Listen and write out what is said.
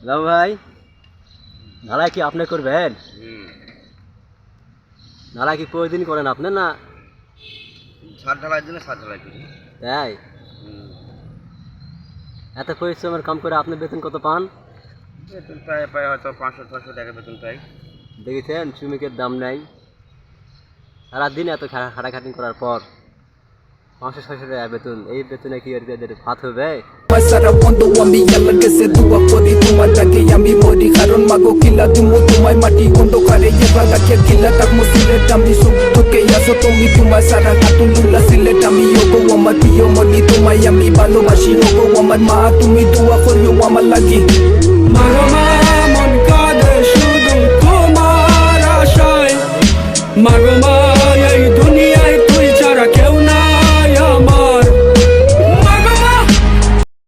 লাভ ভাই, ঢালাই কি আপনি করবেন? ঢালাই কি প্রতিদিন করেন আপনি না? ছাদ ঢালাই দিনে ছাদ ঢালাই করি। তাই? এত পরিশ্রমের কাম করে আপনি বেতন কত পান? বেতন প্রায় প্রায় হয়তো 500-600 টাকা বেতন পাই। দেখেছেন শ্রমিকের দাম নাই। সারাদিন এত খাটাখাটি করার পর 500-600 টাকা বেতন, এই বেতনে কি এদের ভাত হবে? সারা বন্ধু আমি এলাকাতে দোয়া করি তোমার ডাকে আমি মরি কারণ মাগো কিলা তুমি তোমায় মাটি অন্ধকারে এবার রাখে কিলা তাক মুসিলেট আমি সুখ তোকে আসো তুমি তোমার সারা হাতুন লুলা সিলেট আমি ওগো আমার প্রিয় মনি তোমায় আমি ভালোবাসি ওগো আমার মা তুমি দোয়া করিও আমার লাগি মাগো মা মন কাঁদে শুধু তোমার আশায় মাগো মা